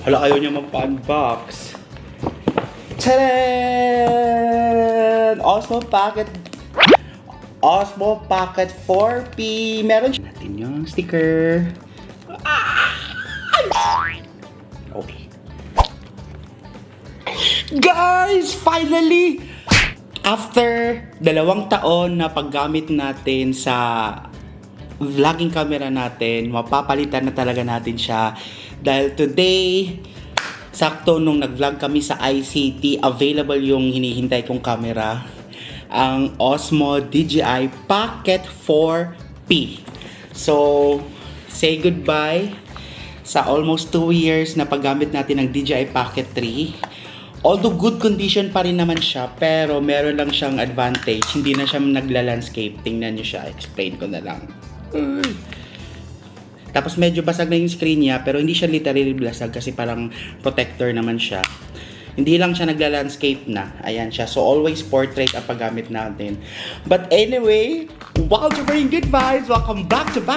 Hala, ayaw niya magpa-unbox. Tadaan! Osmo Pocket 4P. Meron siya natin yung sticker. Okay. Guys, finally! After 2 taon na paggamit natin sa vlogging camera natin, mapapalitan na talaga natin siya. Dahil today, sakto nung nag-vlog kami sa ICT, available yung hinihintay kong camera. Ang Osmo DJI Pocket 4P. So, say goodbye sa almost 2 years na paggamit natin ng DJI Pocket 3. Although good condition pa rin naman siya, pero meron lang siyang advantage. Hindi na siya nagla-landscape. Tingnan nyo siya. Explain ko na lang. Tapos medyo basag na yung screen niya, pero hindi siya literally basag kasi parang protector naman siya. Hindi lang siya nagla-landscape na. Ayan siya. So always portrait ang paggamit natin. But anyway, while you're bringing good vibes, welcome back to my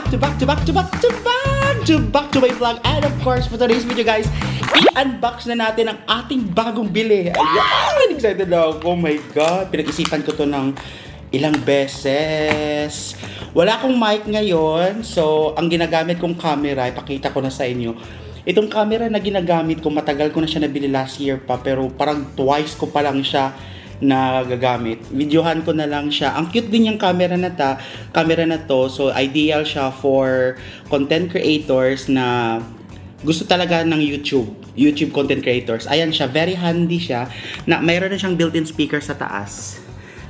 vlog. And of course, for today's video guys, i-unbox na natin ang ating bagong bili. Ayan! Excited na ako. Oh my God. Pinag-isipan ko to ng ilang beses. Wala akong mic ngayon. So, ang ginagamit kong camera, ipakita ko na sa inyo. Itong camera na ginagamit ko, matagal ko na siya nabili last year pa. Pero parang twice ko pa lang siya nagagamit. Videohan ko na lang siya. Ang cute din yung camera na to. So, ideal siya for content creators na gusto talaga ng YouTube content creators. Ayan siya, very handy siya. Na mayroon na siyang built-in speaker sa taas.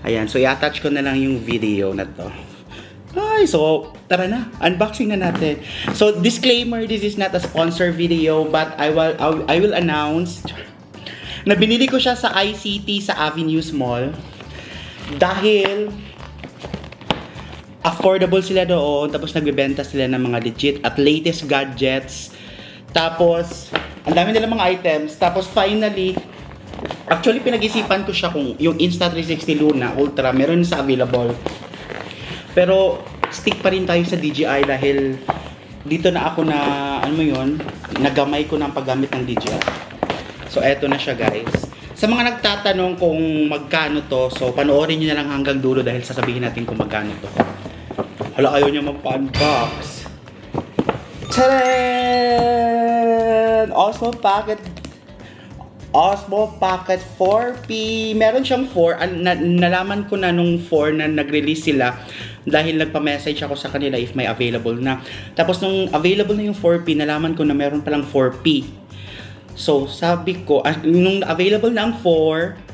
Ayan, so i-attach ko na lang yung video na to. Ay, so tara na, unboxing na natin. So disclaimer, this is not a sponsor video, but I will announce na binili ko siya sa ICT sa Avenues Mall dahil affordable sila doon, tapos nagbebenta sila ng mga legit at latest gadgets. Tapos, ang dami nila mga items. Tapos finally, actually pinag-isipan ko siya kung yung Insta360 Luna Ultra meron sa available. Pero stick pa rin tayo sa DJI dahil dito na ako na, ano mo yun, nagamay ko ng paggamit ng DJI. So eto na siya guys. Sa mga nagtatanong kung magkano to, so panoorin nyo na lang hanggang dulo dahil sasabihin natin kung magkano to. Hala, ayaw niya magpa-unbox. Tadaan! Osmo Pocket 4P. Meron siyang 4. Nalaman ko na nung 4 na nag-release sila dahil nagpa-message ako sa kanila if may available na. Tapos nung available na yung 4P, nalaman ko na meron palang 4P. So sabi ko, nung available na ang 4,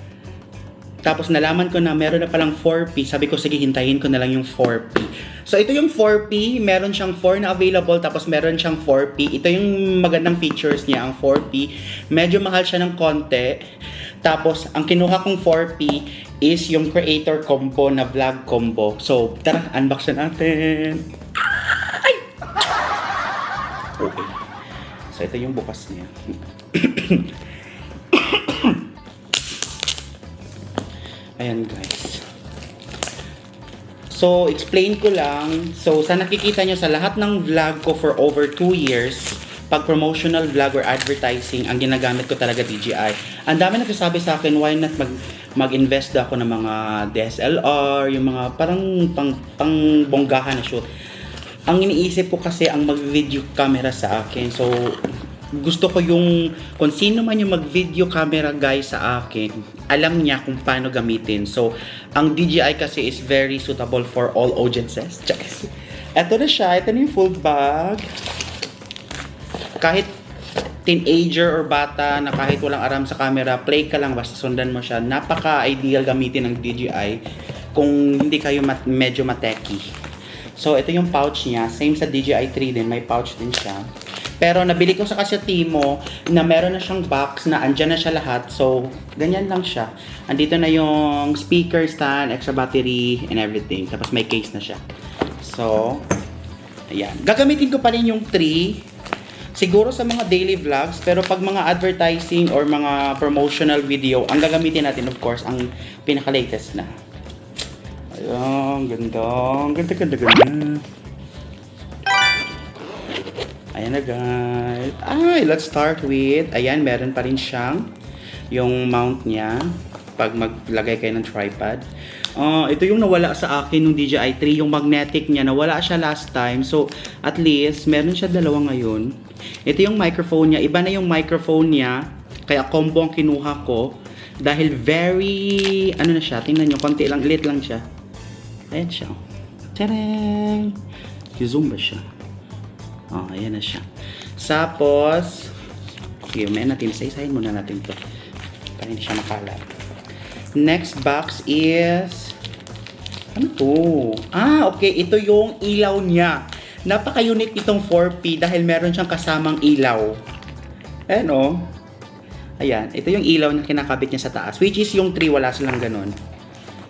tapos nalaman ko na meron na palang 4P, sabi ko sige, hintayin ko na lang yung 4P. So ito yung 4P, meron siyang 4 na available, tapos meron siyang 4P. Ito yung magandang features niya, ang 4P. Medyo mahal siya ng konti. Tapos ang kinuha kong 4P is yung creator combo na vlog combo. So tara, unbox na natin. Ay! Okay. So ito yung bukas niya. Ayan guys. So, explain ko lang. So, sa nakikita nyo sa lahat ng vlog ko for over 2 years, pag promotional vlog or advertising, ang ginagamit ko talaga DJI. Ang dami nagsasabi sa akin, why not mag-invest ako ng mga DSLR, yung mga parang pang bonggahan na shoot. Ang iniisip ko kasi ang mag-video camera sa akin. So, gusto ko yung, kung sino man yung mag-video camera guys sa akin, alam niya kung paano gamitin. So, ang DJI kasi is very suitable for all audiences. Ito na siya. Ito na yung full bag. Kahit teenager or bata na kahit walang aram sa camera, play ka lang, basta sundan mo siya. Napaka-ideal gamitin ng DJI kung hindi kayo medyo mateki. So, ito yung pouch niya. Same sa DJI 3 din. May pouch din siya. Pero nabili ko sa Kasya Timo na meron na siyang box na andyan na siya lahat. So, ganyan lang siya. Andito na yung speaker stand, extra battery, and everything. Tapos may case na siya. So, ayan. Gagamitin ko pa rin yung 3. Siguro sa mga daily vlogs. Pero pag mga advertising or mga promotional video, ang gagamitin natin of course, ang pinaka-latest na. Ayan, ganda. Ganda. Ayan na guys. Ay, let's start with, ayan, meron pa rin siyang yung mount niya pag maglagay kayo ng tripod. Ito yung nawala sa akin nung DJI 3, yung magnetic niya, nawala siya last time. So, at least, meron siya dalawa ngayon. Ito yung microphone niya. Iba na yung microphone niya. Kaya combo ang kinuha ko. Dahil very, ano na siya, tingnan nyo, konti lang, lit lang siya. Ayan siya. Tadang! Zoom ba siya? Ayan na siya. Tapos, sige, may natin, isa-isahin muna natin to para hindi siya makalat. Next box is, ano to? Okay, ito yung ilaw niya. Napaka-unique itong 4P dahil meron siyang kasamang ilaw. Ayan o. Ayan, ito yung ilaw na kinakabit niya sa taas. Which is yung 3, wala silang ganun.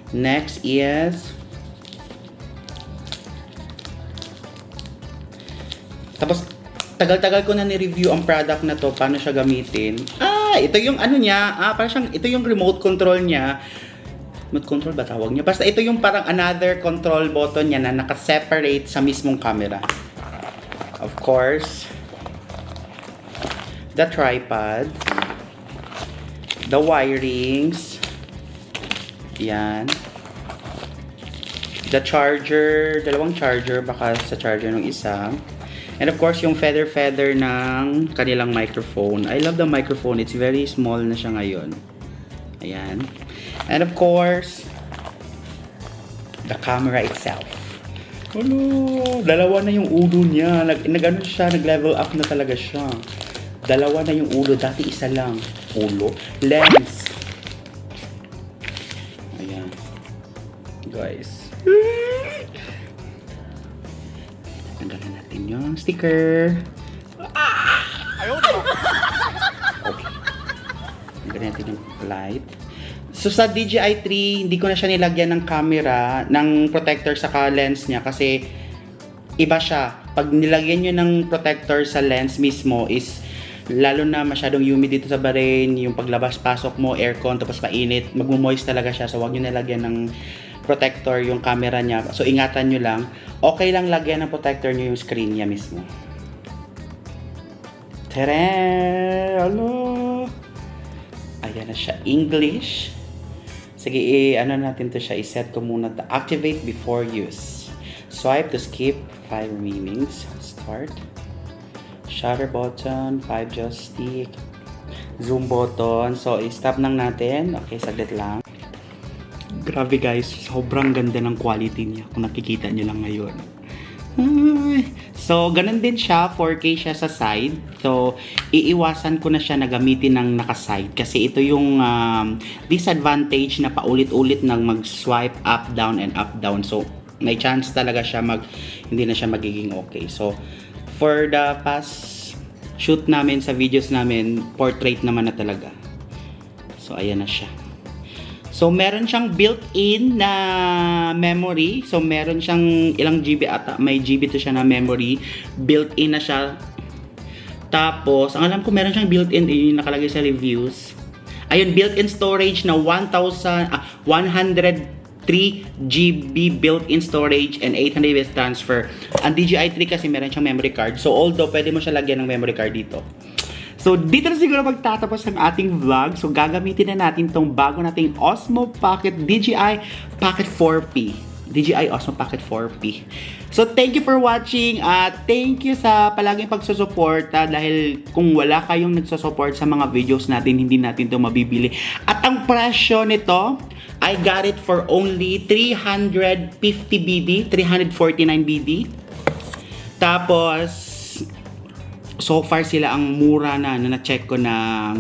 Next is, tapos, tagal-tagal ko na ni-review ang product na to, paano siya gamitin. Ito yung ano niya, parang siyang, ito yung remote control niya. Remote control ba tawag niya? Basta ito yung parang another control button niya na naka-separate sa mismong camera. Of course, the tripod, the wirings, yan, the charger, dalawang charger, baka sa charger ng isa. And of course, yung feather ng kanilang microphone. I love the microphone. It's very small na siya ngayon. Ayan. And of course, the camera itself. Dalawa na yung ulo niya. Nag-ano siya, nag-level up na talaga siya. Dalawa na yung ulo. Dati isa lang. Ulo. Lens. Ayan. Guys. Tanggalin natin yung sticker. Ayaw na! Okay. Tanggalin natin yung light. So sa DJI 3, hindi ko na siya nilagyan ng camera, ng protector sa lens niya kasi iba siya. Pag nilagyan nyo ng protector sa lens mismo is lalo na masyadong humid dito sa Bahrain, yung paglabas-pasok mo, aircon, tapos mainit, magmo-moist talaga siya. So wag nyo nilagyan ng protector yung camera niya. So ingatan nyo lang. Okay lang lagyan ng protector nyo yung screen niya mismo. Tere! Hello! Ayan na siya. English. Sige, ano natin to siya. I-set ko muna to activate before use. Swipe to skip 5 meanings. Start. Shutter button. 5 joystick. Zoom button. So, i-stop lang natin. Okay, saglit lang. Grabe guys, sobrang ganda ng quality niya kung nakikita niyo lang ngayon. So, ganun din siya, 4K siya sa side. So, iiwasan ko na siya na gamitin ng naka-side kasi ito yung disadvantage na paulit-ulit nang mag-swipe up, down, and up, down. So, may chance talaga siya hindi na siya magiging okay. So, for the past shoot namin sa videos namin, portrait naman na talaga. So, ayan na siya. So, meron siyang built-in na memory. So, meron siyang ilang GB ata. May GB to siya na memory. Built-in na siya. Tapos, ang alam ko meron siyang built-in, nakalagay sa reviews. Ayun, built-in storage na 103 GB built-in storage and 800 MB transfer. Ang DJI 3 kasi meron siyang memory card. So, although pwede mo siya lagyan ng memory card dito. So, dito na siguro magtatapos ang ating vlog. So, gagamitin na natin tong bago nating Osmo Pocket DJI Pocket 4P. DJI Osmo Pocket 4P. So, thank you for watching at thank you sa palaging pagsusuporta dahil kung wala kayong nagsusupport sa mga videos natin, hindi natin to mabibili. At ang presyo nito, I got it for only 350 BD, 349 BD. Tapos, so far sila ang mura na na-check ko na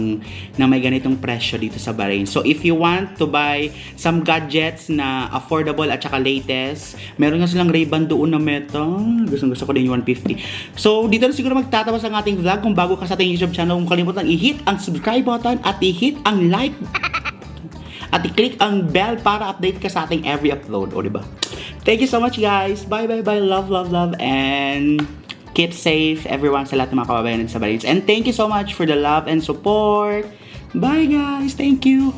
may ganitong presyo dito sa Bahrain. So if you want to buy some gadgets na affordable at saka latest, meron nga silang Ray-Ban doon na Meta. Gusto ko din yung 150. So dito na siguro magtatapos ang ating vlog. Kung bago ka sa ating YouTube channel, kung kalimutan i-hit ang subscribe button at i-hit ang like at i-click ang bell para update ka sa ating every upload. O diba? Thank you so much guys. Bye bye bye. Love and keep safe everyone sa lahat ng mga kababayan sa Bahrain. And thank you so much for the love and support. Bye guys. Thank you.